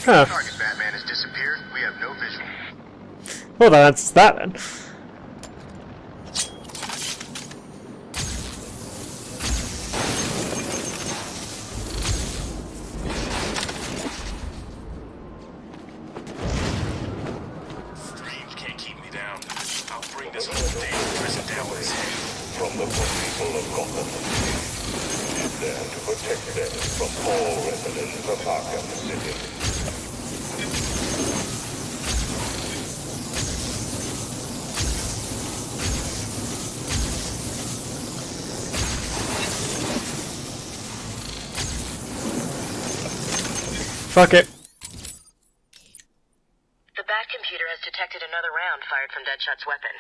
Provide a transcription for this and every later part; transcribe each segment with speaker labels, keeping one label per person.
Speaker 1: Huh.
Speaker 2: Target Batman has disappeared. We have no visual.
Speaker 1: Well, that's that then.
Speaker 3: Strange can't keep me down. I'll bring this whole damn prison down with his head.
Speaker 4: From the people of Gotham. Is there to protect them from all residents of Arkham City.
Speaker 1: Fuck it.
Speaker 5: The Bat computer has detected another round fired from Deadshot's weapon.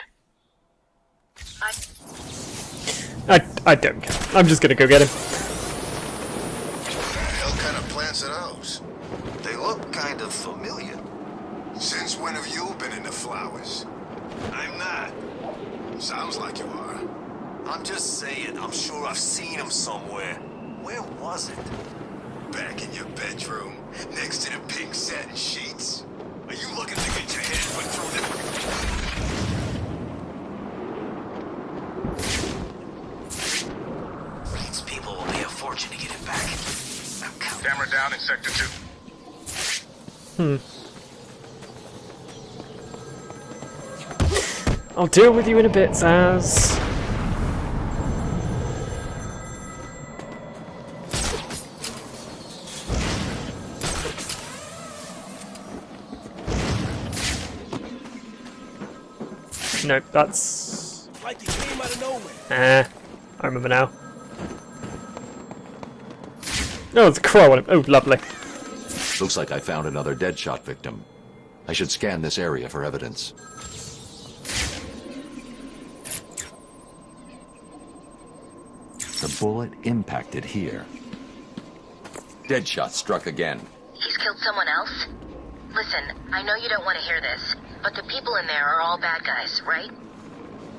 Speaker 1: I don't care. I'm just gonna go get him.
Speaker 2: What the hell kind of plants are those?
Speaker 6: They look kind of familiar.
Speaker 2: Since when have you been into flowers?
Speaker 6: I'm not.
Speaker 2: Sounds like you are.
Speaker 6: I'm just saying, I'm sure I've seen them somewhere. Where was it?
Speaker 2: Back in your bedroom, next to the pink satin sheets.
Speaker 6: Are you looking to get your head put through the... These people will pay a fortune to get it back. I'm counting.
Speaker 2: Camera down in Sector 2.
Speaker 1: I'll deal with you in a bit, Zsasz. Nope, that's...
Speaker 3: Like he came out of nowhere.
Speaker 1: I remember now. Oh, it's a crow on him. Oh, lovely.
Speaker 7: Looks like I found another Deadshot victim. I should scan this area for evidence. The bullet impacted here. Deadshot struck again.
Speaker 5: He's killed someone else? Listen, I know you don't want to hear this, but the people in there are all bad guys, right?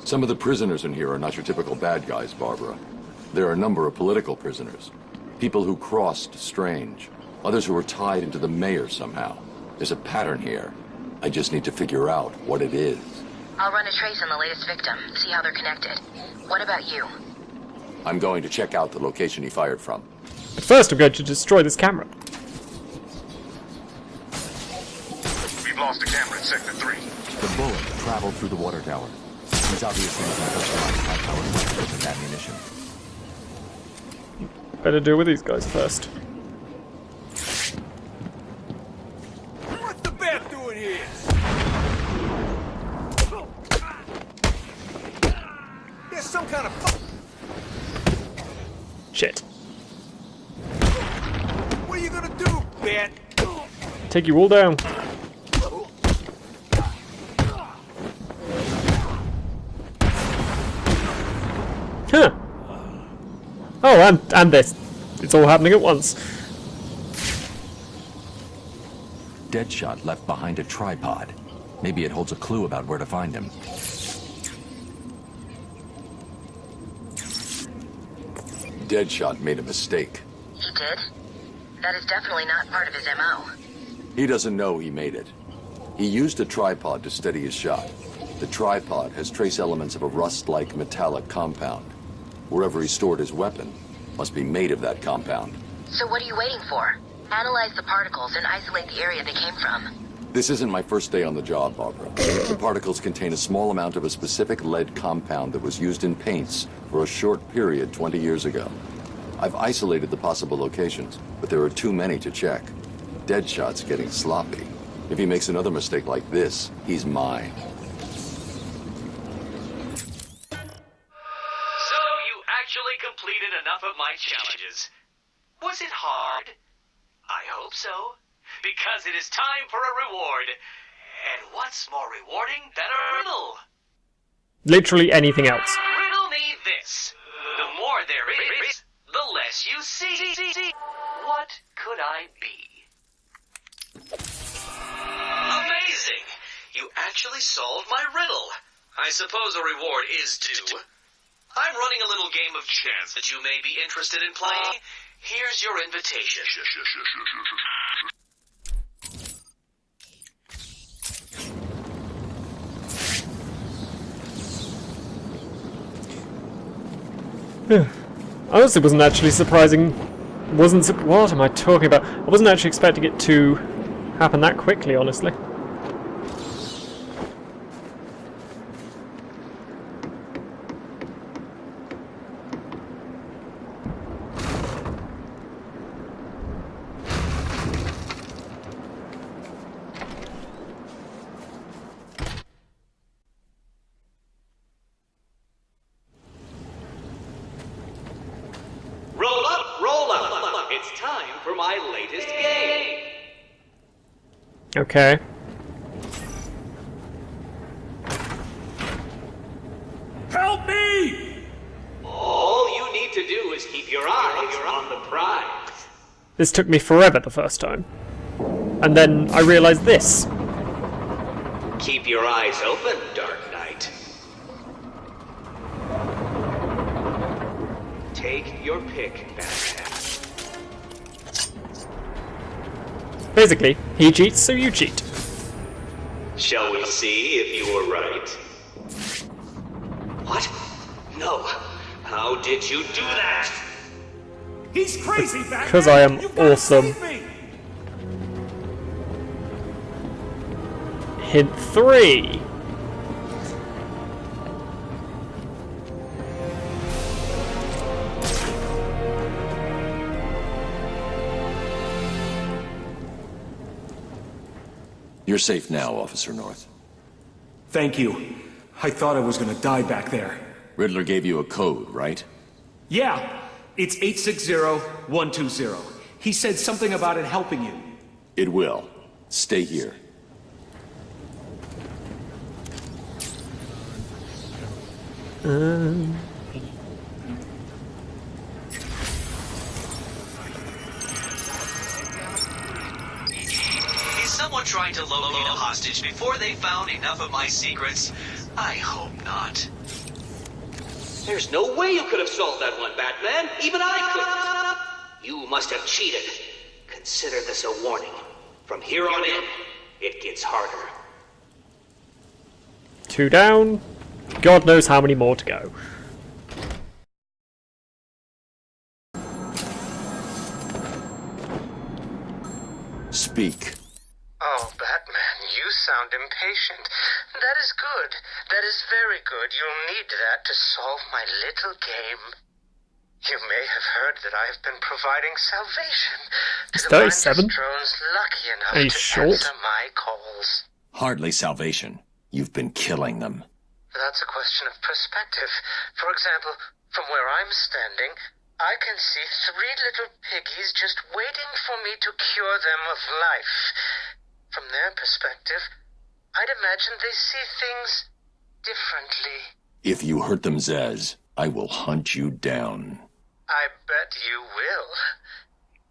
Speaker 7: Some of the prisoners in here are not your typical bad guys, Barbara. There are a number of political prisoners. People who crossed Strange. Others who were tied into the mayor somehow. There's a pattern here. I just need to figure out what it is.
Speaker 5: I'll run a trace on the latest victim, see how they're connected. What about you?
Speaker 7: I'm going to check out the location he fired from.
Speaker 1: But first I'm going to destroy this camera.
Speaker 2: We've lost a camera in Sector 3.
Speaker 7: The bullet traveled through the water tower. He's obviously using customized high-powered weapons and ammunition.
Speaker 1: Better deal with these guys first.
Speaker 3: What's the Bat doing here? There's some kind of
Speaker 1: Shit.
Speaker 3: What are you gonna do, Bat?
Speaker 1: Take you all down. Huh. Oh, and this. It's all happening at once.
Speaker 7: Deadshot left behind a tripod. Maybe it holds a clue about where to find him. Deadshot made a mistake.
Speaker 5: He did? That is definitely not part of his MO.
Speaker 7: He doesn't know he made it. He used a tripod to steady his shot. The tripod has trace elements of a rust-like metallic compound. Wherever he stored his weapon must be made of that compound.
Speaker 5: So what are you waiting for? Analyze the particles and isolate the area they came from.
Speaker 7: This isn't my first day on the job, Barbara. The particles contain a small amount of a specific lead compound that was used in paints for a short period 20 years ago. I've isolated the possible locations, but there are too many to check. Deadshot's getting sloppy. If he makes another mistake like this, he's mine.
Speaker 8: So you actually completed enough of my challenges. Was it hard? I hope so. Because it is time for a reward. And what's more rewarding than a riddle?
Speaker 1: Literally anything else.
Speaker 8: Riddle me this. The more there is, the less you see. What could I be? Amazing! You actually solved my riddle. I suppose a reward is due. I'm running a little game of chance that you may be interested in playing. Here's your invitation.
Speaker 1: Honestly, wasn't actually surprising. What am I talking about? I wasn't actually expecting it to happen that quickly, honestly.
Speaker 8: Roll up, roll up. It's time for my latest game.
Speaker 1: Okay.
Speaker 3: Help me!
Speaker 8: All you need to do is keep your eyes on the prize.
Speaker 1: This took me forever the first time. And then I realised this.
Speaker 8: Keep your eyes open, Dark Knight. Take your pick, Batman.
Speaker 1: Basically, he cheats, so you cheat.
Speaker 8: Shall we see if you were right? What? No. How did you do that?
Speaker 3: He's crazy, Batman!
Speaker 1: Because I am
Speaker 3: You've gotta
Speaker 1: awesome.
Speaker 3: save me!
Speaker 1: Hint 3.
Speaker 7: You're safe now, Officer North.
Speaker 3: Thank you. I thought I was gonna die back there.
Speaker 7: Riddler gave you a code, right?
Speaker 3: Yeah, it's 860-120. He said something about it helping you.
Speaker 7: It will. Stay here.
Speaker 8: Is someone trying to locate a hostage before they found enough of my secrets? I hope not. There's no way you could have solved that one, Batman. Even I couldn't. You must have cheated. Consider this a warning. From here on in, it gets harder.
Speaker 1: 2 down. God knows how many more to go.
Speaker 7: Speak.
Speaker 9: Oh, Batman, you sound impatient. That is good. That is very good. You'll need that to solve my little game. You may have heard that I have been providing salvation to
Speaker 1: It's
Speaker 9: the
Speaker 1: 37.
Speaker 9: mindless drones lucky enough
Speaker 1: Are you
Speaker 9: to
Speaker 1: short?
Speaker 9: answer my calls.
Speaker 7: Hardly salvation. You've been killing them.
Speaker 9: That's a question of perspective. For example, from where I'm standing, I can see 3 little piggies just waiting for me to cure them of life. From their perspective, I'd imagine they see things differently.
Speaker 7: If you hurt them, Zsasz, I will hunt you down.
Speaker 9: I bet you will.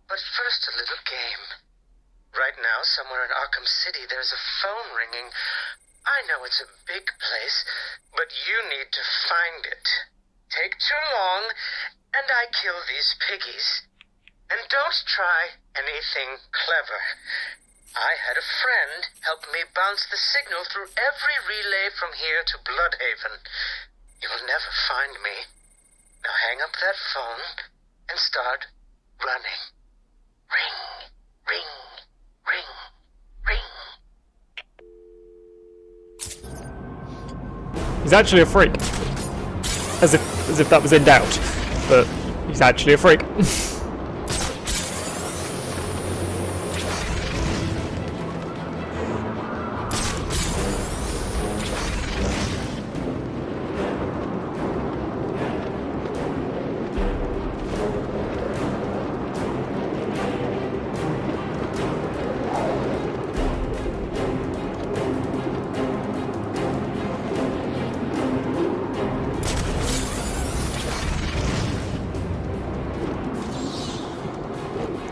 Speaker 9: But first, a little game. Right now, somewhere in Arkham City, there's a phone ringing. I know it's a big place, but you need to find it. Take too long, and I kill these piggies. And don't try anything clever. I had a friend help me bounce the signal through every relay from here to Bloodhaven. You'll never find me. Now hang up that phone and start running. Ring, ring, ring, ring.
Speaker 1: He's actually a freak. As if that was in doubt. But he's actually a freak.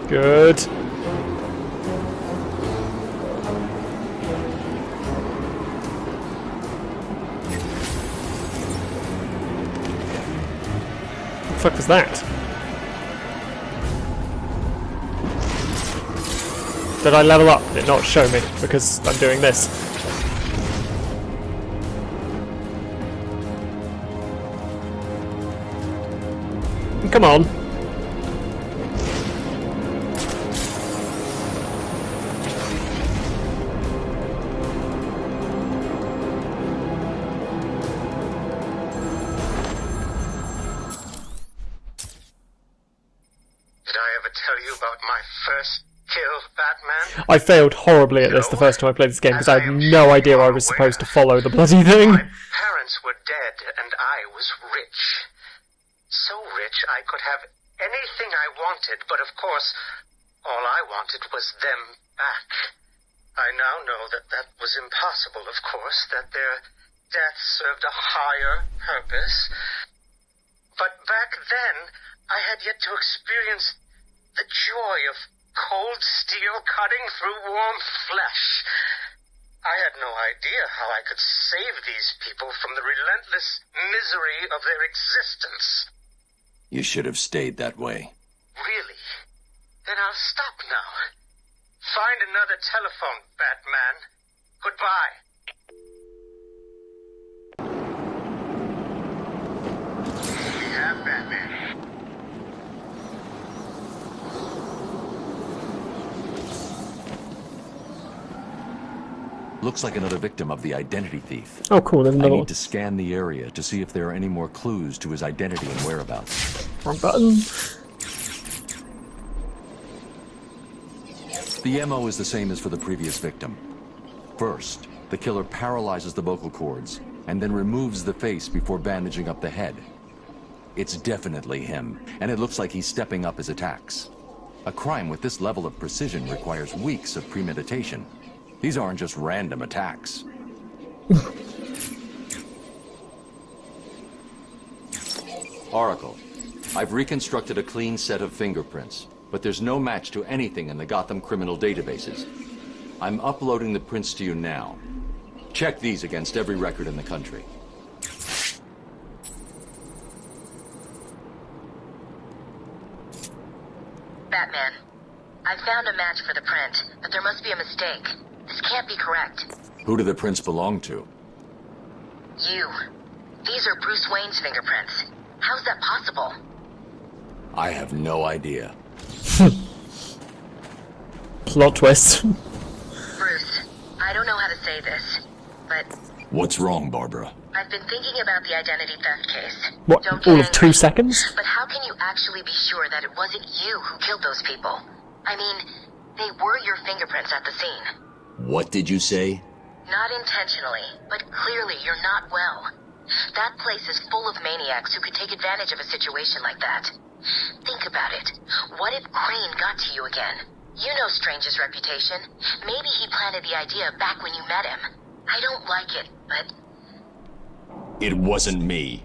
Speaker 1: Good. What the fuck was that? Did I level up? Did it not show me because I'm doing this? Come on.
Speaker 9: Did I ever tell you about my first kill, Batman?
Speaker 1: I failed horribly at this the first time I played this game because I had no idea I was supposed to follow the bloody thing.
Speaker 9: My parents were dead and I was rich. So rich I could have anything I wanted, but of course, all I wanted was them back. I now know that that was impossible, of course, that their death served a higher purpose. But back then, I had yet to experience the joy of cold steel cutting through warm flesh. I had no idea how I could save these people from the relentless misery of their existence.
Speaker 7: You should have stayed that way.
Speaker 9: Really? Then I'll stop now. Find another telephone, Batman. Goodbye. Yeah, Batman.
Speaker 7: Looks like another victim of the identity thief.
Speaker 1: Oh, cool. There's
Speaker 7: I
Speaker 1: another one.
Speaker 7: need to scan the area to see if there are any more clues to his identity and whereabouts.
Speaker 1: Wrong button.
Speaker 7: The MO is the same as for the previous victim. First, the killer paralyzes the vocal cords and then removes the face before bandaging up the head. It's definitely him, and it looks like he's stepping up his attacks. A crime with this level of precision requires weeks of premeditation. These aren't just random attacks. Oracle, I've reconstructed a clean set of fingerprints, but there's no match to anything in the Gotham criminal databases. I'm uploading the prints to you now. Check these against every record in the country.
Speaker 5: Batman, I found a match for the print, but there must be a mistake. This can't be correct.
Speaker 7: Who do the prints belong to?
Speaker 5: You. These are Bruce Wayne's fingerprints. How's that possible?
Speaker 7: I have no idea.
Speaker 1: Plot twist.
Speaker 5: Bruce, I don't know how to say this, but
Speaker 7: What's wrong, Barbara?
Speaker 5: I've been thinking about the identity theft case.
Speaker 1: What,
Speaker 5: Don't get
Speaker 1: all of
Speaker 5: angry.
Speaker 1: 2 seconds?
Speaker 5: But how can you actually be sure that it wasn't you who killed those people? I mean, they were your fingerprints at the scene.
Speaker 7: What did you say?
Speaker 5: Not intentionally, but clearly you're not well. That place is full of maniacs who could take advantage of a situation like that. Think about it. What if Crane got to you again? You know Strange's reputation. Maybe he planted the idea back when you met him. I don't like it, but...
Speaker 10: It wasn't me.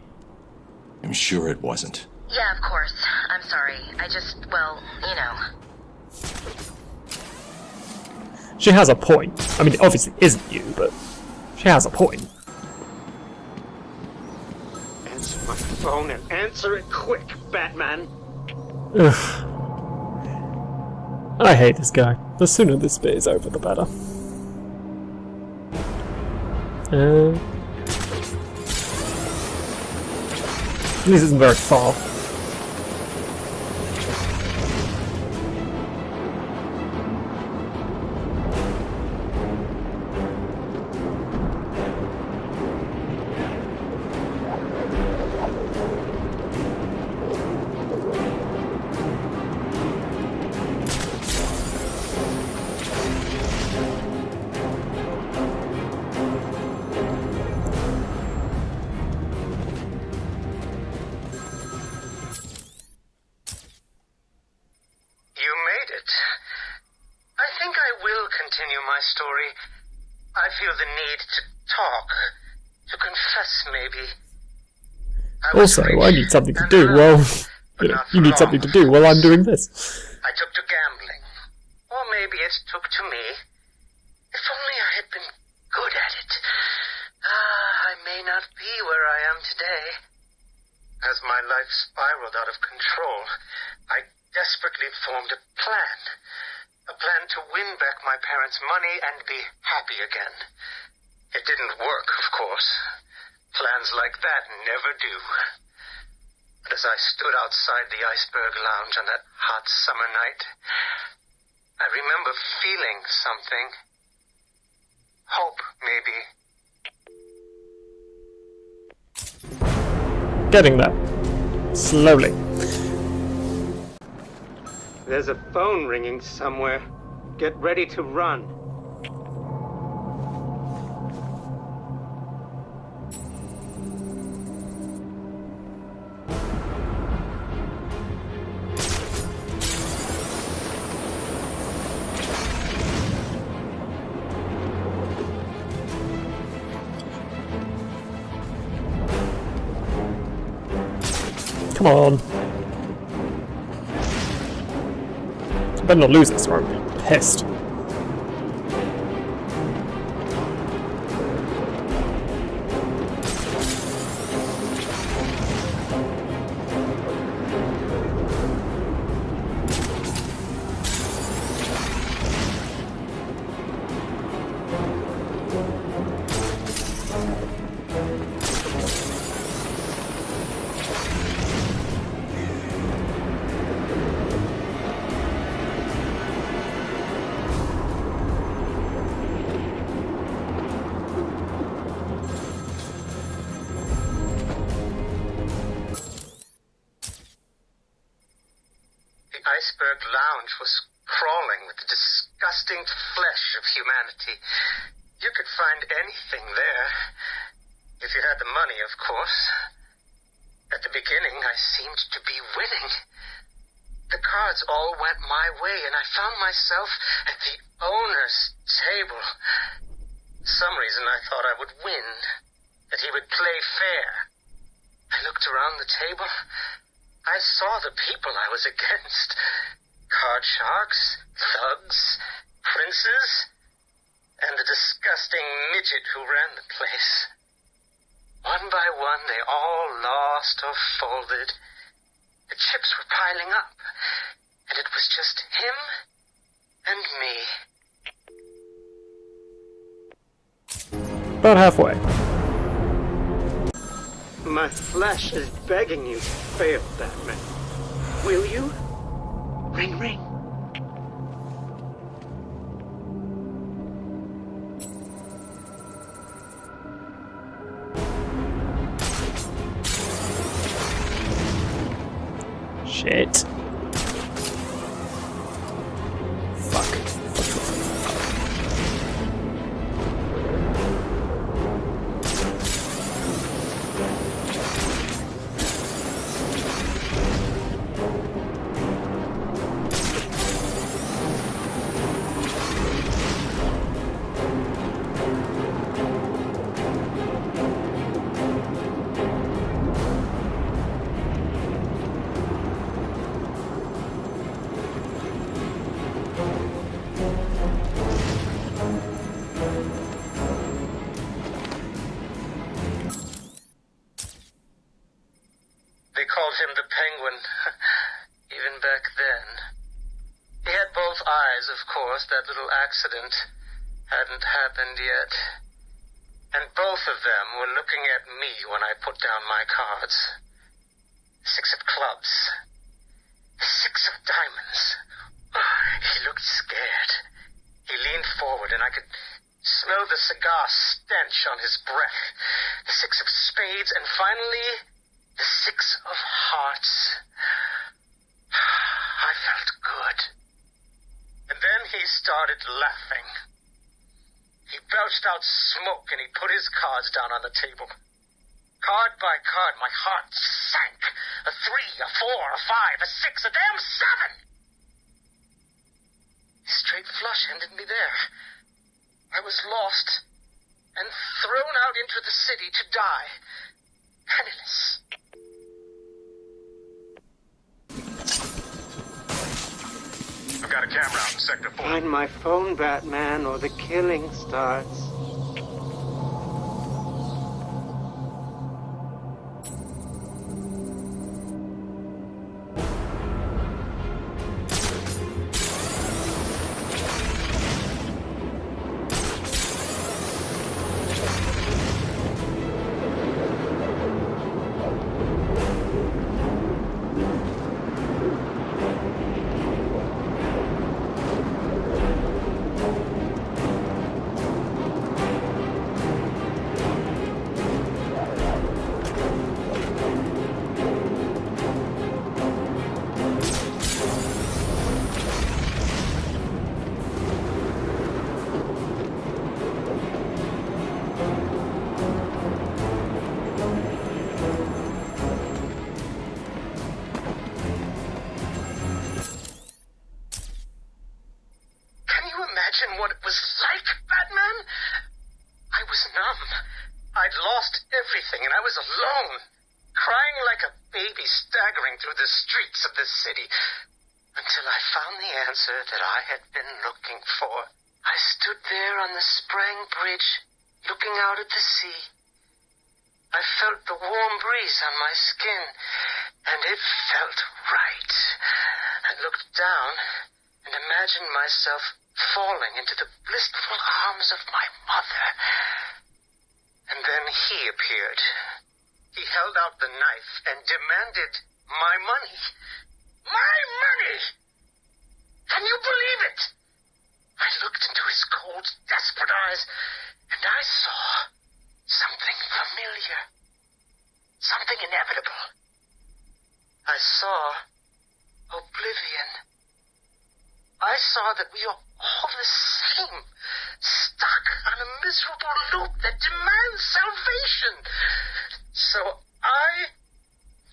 Speaker 10: I'm sure it wasn't.
Speaker 5: Yeah, of course. I'm sorry. I just, well, you know.
Speaker 1: She has a point. I mean, it obviously isn't you, but she has a point.
Speaker 11: Answer my phone and answer it quick, Batman.
Speaker 1: Ugh. I hate this guy. The sooner this bit is over, the better. This isn't very far.
Speaker 9: Story. I feel the need to talk, to confess, maybe.
Speaker 1: Also, I need something to do. Well, you need something to do while I'm doing this.
Speaker 9: I took to gambling, or maybe it took to me. If only I had been good at it. I may not be where I am today. As my life spiraled out of control, I desperately formed a plan. A plan to win back my parents' money and be happy again. It didn't work, of course. Plans like that never do. But as I stood outside the Iceberg Lounge on that hot summer night, I remember feeling something. Hope, maybe.
Speaker 1: Getting there. Slowly.
Speaker 11: There's a phone ringing somewhere. Get ready to run.
Speaker 1: Come on. I better not lose this or I'm pissed.
Speaker 9: Iceberg Lounge was crawling with the disgusting flesh of humanity. You could find anything there. If you had the money, of course. At the beginning, I seemed to be winning. The cards all went my way, and I found myself at the owner's table. For some reason, I thought I would win, that he would play fair. I looked around the table. I saw the people I was against. Card sharks, thugs, princes, and the disgusting midget who ran the place. One by one, they all lost or folded. The chips were piling up, and it was just him and me.
Speaker 1: About halfway.
Speaker 11: My flesh is begging you to fail, Batman. Will you? Ring, ring.
Speaker 1: Shit. Fuck.
Speaker 9: They called him the Penguin, even back then. He had both eyes, of course. That little accident hadn't happened yet. And both of them were looking at me when I put down my cards. 6 of clubs. 6 of diamonds. He looked scared. He leaned forward and I could smell the cigar stench on his breath. The 6 of spades and finally the 6 of hearts. I felt good. And then he started laughing. He belched out smoke and he put his cards down on the table. Card by card, my heart sank. A 3, a 4, a 5, a 6, a damn 7! Straight flush ended me there. I was lost and thrown out into the city to die. Penniless.
Speaker 3: I've got a camera out in Sector 4.
Speaker 11: Find my phone, Batman, or the killing starts.
Speaker 9: and I was alone, crying like a baby staggering through the streets of this city, until I found the answer that I had been looking for. I stood there on the Sprang Bridge, looking out at the sea. I felt the warm breeze on my skin, and it felt right. I looked down and imagined myself falling into the blissful arms of my mother. And then he appeared. He held out the knife and demanded my money. My money! Can you believe it? I looked into his cold, desperate eyes, and I saw something familiar. Something inevitable. I saw oblivion. I saw that we are all the same, stuck on a miserable loop that demands salvation. So I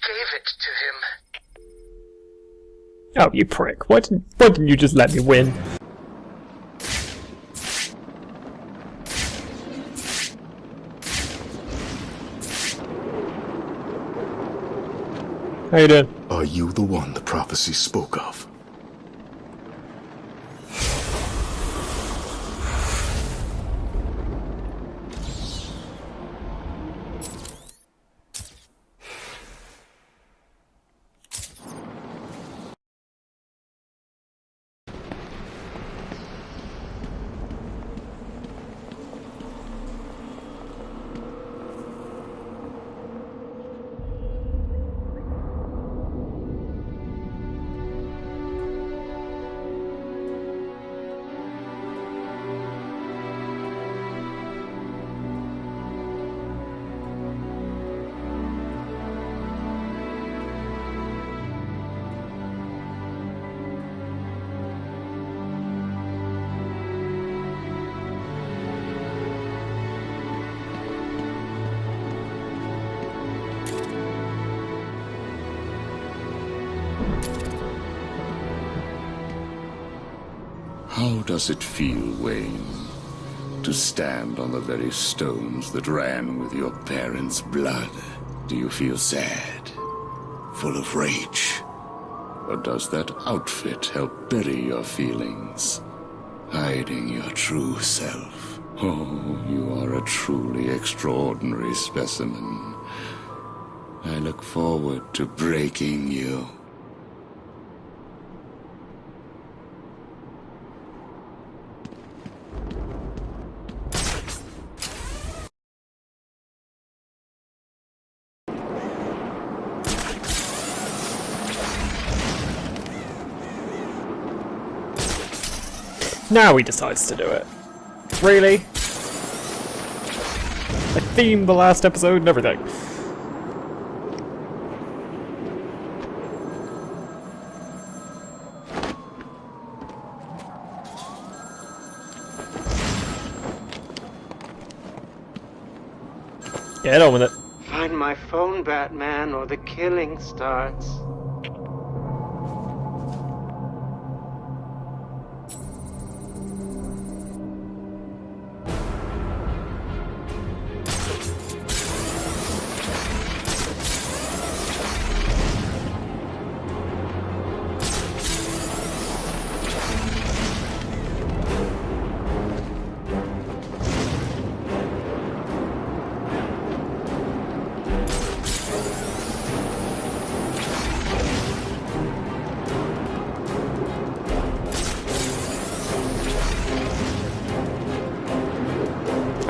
Speaker 9: gave it to him.
Speaker 1: Oh, you prick. Why didn't you just let me win? How you doing?
Speaker 12: Are you the one the prophecy spoke of?
Speaker 13: How does it feel, Wayne, to stand on the very stones that ran with your parents' blood? Do you feel sad, full of rage? Or does that outfit help bury your feelings, hiding your true self? Oh, you are a truly extraordinary specimen. I look forward to breaking you.
Speaker 1: Now he decides to do it. Really? I themed the last episode and everything. Get on with it.
Speaker 11: Find my phone, Batman, or the killing starts.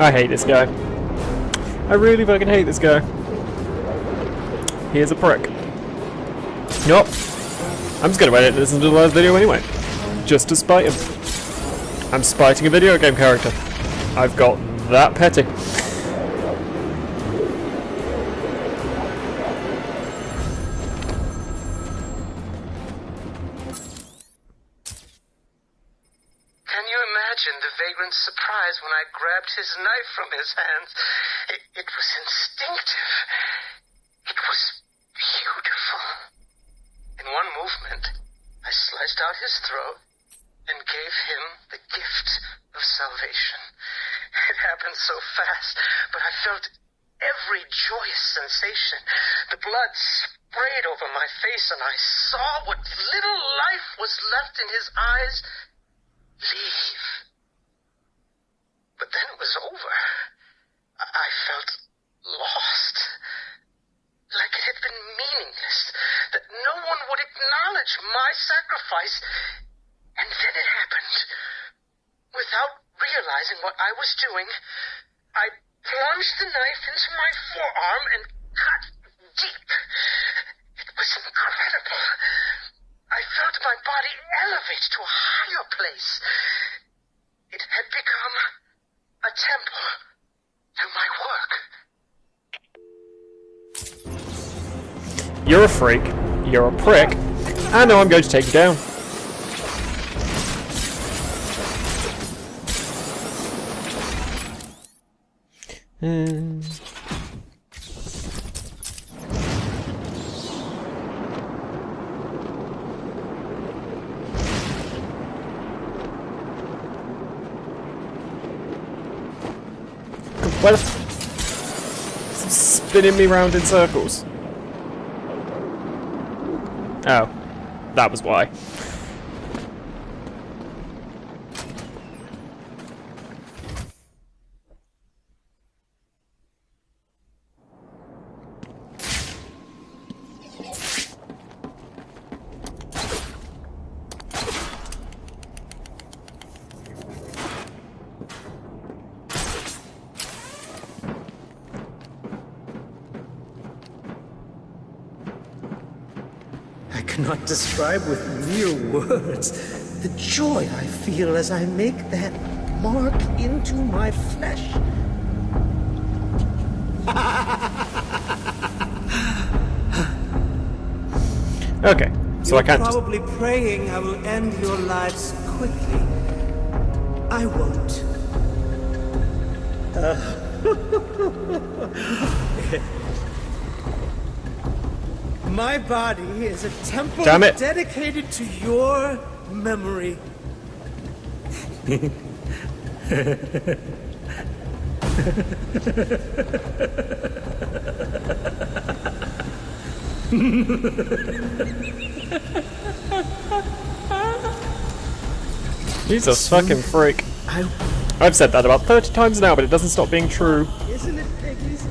Speaker 1: I hate this guy. I really fucking hate this guy. He is a prick. Nope. I'm just gonna edit this into the last video anyway. Just to spite him. I'm spiting a video game character. I've got that petty.
Speaker 9: The vagrant's surprise when I grabbed his knife from his hands. It was instinctive. It was beautiful. In one movement, I sliced out his throat and gave him the gift of salvation. It happened so fast, but I felt every joyous sensation. The blood sprayed over my face, and I saw what little life was left in his eyes leave. But then it was over. I felt lost. Like it had been meaningless. That no one would acknowledge my sacrifice. And then it happened. Without realizing what I was doing, I plunged the knife into my forearm and cut deep. It was incredible. I felt my body elevate to a higher place. It had become a temple to my work.
Speaker 1: You're a freak. You're a prick. And now I'm going to take you down. Well, spinning me round in circles. Oh, that was why.
Speaker 11: I cannot describe with mere words the joy I feel as I make that mark into my flesh.
Speaker 1: Okay, so I can't just...
Speaker 11: Probably praying I will end your lives quickly. I won't. My body is a temple dedicated to your memory.
Speaker 1: He's a fucking freak. I've said that about 30 times now, but it doesn't stop being true.
Speaker 11: Isn't it, Piggies?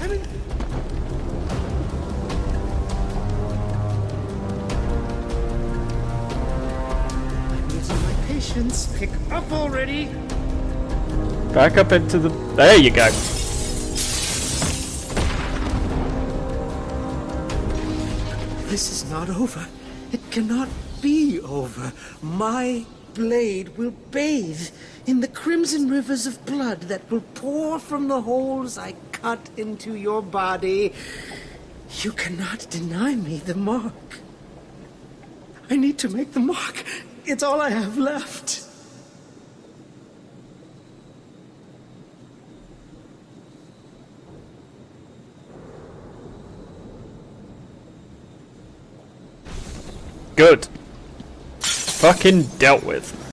Speaker 11: I'm losing my patience. Pick up already.
Speaker 1: Back up into the... There you go.
Speaker 11: This is not over. It cannot be over. My blade will bathe in the crimson rivers of blood that will pour from the holes I cut into your body. You cannot deny me the mark. I need to make the mark. It's all I have left.
Speaker 1: Good. Fucking dealt with.